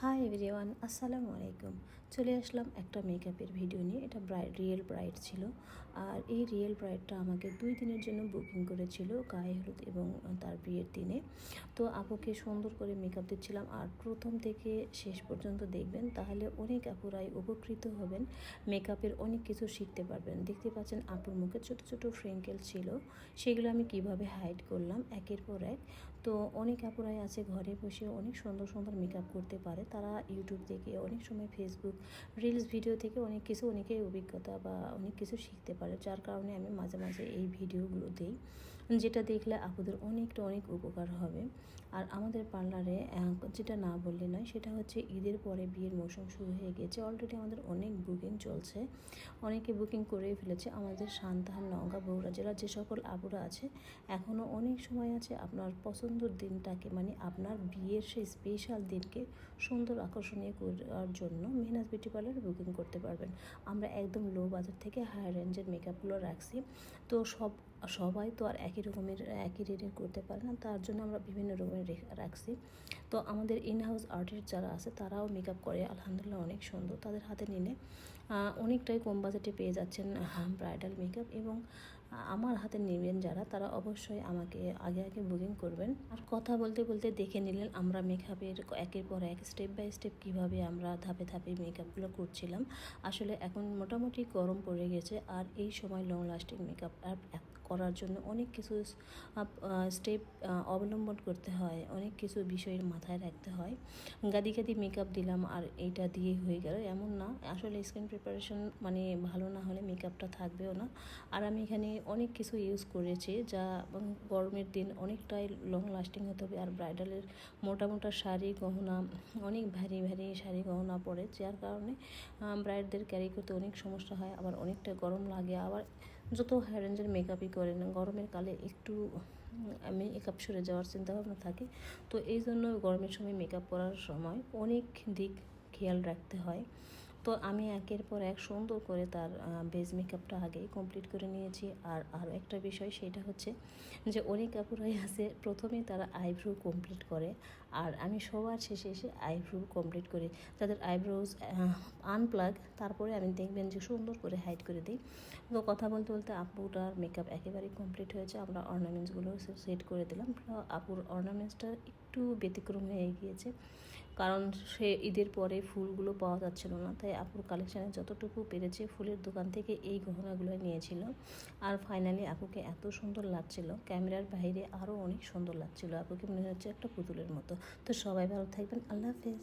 Hi everyone, আসসালামু আলাইকুম। চলে আসলাম একটা মেকআপের ভিডিও নিয়ে। এটা রিয়েল ব্রাইড ছিল। আর এই রিয়েল ব্রাইডটা আমাকে 2 দিনের জন্য বুকিং করেছিল, গায়ে হলুদ এবং তার বিয়ের দিনে। তো আপুকে সুন্দর করে মেকআপ দিচ্ছিলাম। আর প্রথম থেকে শেষ পর্যন্ত দেখবেন, তাহলে অনেক আপুরাই উপকৃত হবেন, মেকআপের অনেক কিছু শিখতে পারবেন। দেখতে পাচ্ছেন আপুর মুখে ছোট ছোট ফ্রেঙ্কেল ছিল, সেগুলো আমি কিভাবে হাইড করলাম একের পর এক। তো অনেক আপুরাই আছে ঘরে বসে অনেক সুন্দর সুন্দর মেকআপ করতে পারে। তারা ইউটিউব থেকে, অনেক সময় ফেসবুক রিলস ভিডিও থেকে অনেক কিছু, অনেকের অভিজ্ঞতা বা অনেক কিছু শিখতে পারে। যার কারণে আমি মাঝে মাঝে এই ভিডিওগুলো দিই, যেটা দেখলে আপুদের অনেক উপকার হবে। আর আমাদের পার্লারে যেটা না বললে নয়, সেটা হচ্ছে ঈদের পরে বিয়ের মৌসুম শুরু হয়ে গেছে। অলরেডি আমাদের অনেক বুকিং চলছে, অনেকে বুকিং করেই ফেলেছে। আমাদের সান্তাহার, নওগাঁ, বগুড়া জেলার যে সকল আপুরা আছে, এখনও অনেক সময় আছে আপনার পছন্দের দিনটাকে, মানে আপনার বিয়ের সেই স্পেশাল দিনকে সুন্দর আকর্ষণীয় করার জন্য মেহনাজ বিউটি পার্লারে বুকিং করতে পারবেন। আমরা একদম লো বাজার থেকে হাই রেঞ্জের মেকআপগুলো রাখছি। তো সবাই তো আর একই রেটের করতে পারে না, তার জন্য আমরা বিভিন্ন রকমের রাখছি। তো আমাদের ইন হাউস আর্টিস্ট যারা আছে, তারাও মেকআপ করে আলহামদুলিল্লাহ অনেক সুন্দর। তাদের হাতে নিলে অনেকটাই কম বাজেটে পেয়ে যাচ্ছেন ব্রাইডাল মেকআপ। এবং আমার হাতে নেবেন যারা, তারা অবশ্যই আমাকে আগে বুকিং করবেন। আর কথা বলতে বলতে দেখে নিলেন আমরা মেকআপের একের পর এক স্টেপ বাই স্টেপ কীভাবে আমরা ধাপে ধাপে মেকআপগুলো করছিলাম। আসলে এখন মোটামুটি গরম পড়ে গেছে, আর এই সময় লং লাস্টিং মেকআপ করার জন্য অনেক কিছু স্টেপ অবলম্বন করতে হয়, অনেক কিছু বিষয়ের মাথায় রাখতে হয়। গাদি মেকআপ দিলাম আর এইটা দিয়ে হয়ে গেল এমন না। আসলে স্কিন প্রিপারেশন মানে ভালো না হলে মেকআপটা থাকবেও না। আর আমি এখানে অনেক কিছু ইউজ করেছি, যা গরমের দিন অনেকটাই লং লাস্টিং হতে হবে। আর ব্রাইডালের মোটা শাড়ি গহনা, অনেক ভারী শাড়ি গহনা পরে, যার কারণে ব্রাইডদের ক্যারি করতে অনেক সমস্যা হয়। আবার অনেকটা গরম লাগে। আবার যত হাই রেঞ্জের মেকআপই করেন, গরমের কালে একটু মেকআপ সরে যাওয়ার চিন্তাভাবনা থাকে। তো এই জন্য গরমের সময় মেকআপ করার সময় অনেক দিক খেয়াল রাখতে হয়। তো আমি একের পর এক সুন্দর করে তার বেস মেকআপটা আগেই কমপ্লিট করে নিয়েছি। আর আরও একটা বিষয়, সেটা হচ্ছে যে অনেক আপুরাই আছে প্রথমেই তারা আইব্রো কমপ্লিট করে, আর আমি সবার শেষে এসে আইব্রো কমপ্লিট করি। তাদের আইব্রোজ আনপ্লাগ, তারপরে আমি দেখবেন যে সুন্দর করে হাইড করে দিই। তো কথা বলতে বলতে আপুটার মেকআপ একেবারেই কমপ্লিট হয়েছে। আমরা অর্নামেন্টসগুলো সেট করে দিলাম। আপুর অর্নামেন্টসটা একটু ব্যতিক্রম হয়ে গিয়েছে, কারণ সে ঈদের পরে ফুলগুলো পাওয়া যাচ্ছিল না, তাই আপুর কালেকশানে যতটুকু পেরেছে ফুলের দোকান থেকে এই গহনাগুলো নিয়েছিল। আর ফাইনালি আপুকে এত সুন্দর লাগছিল, ক্যামেরার বাইরে আরও অনেক সুন্দর লাগছিল। আপুকে মনে হচ্ছে একটা পুতুলের মতো। তো সবাই ভালো থাকবেন, আল্লাহ হাফেজ।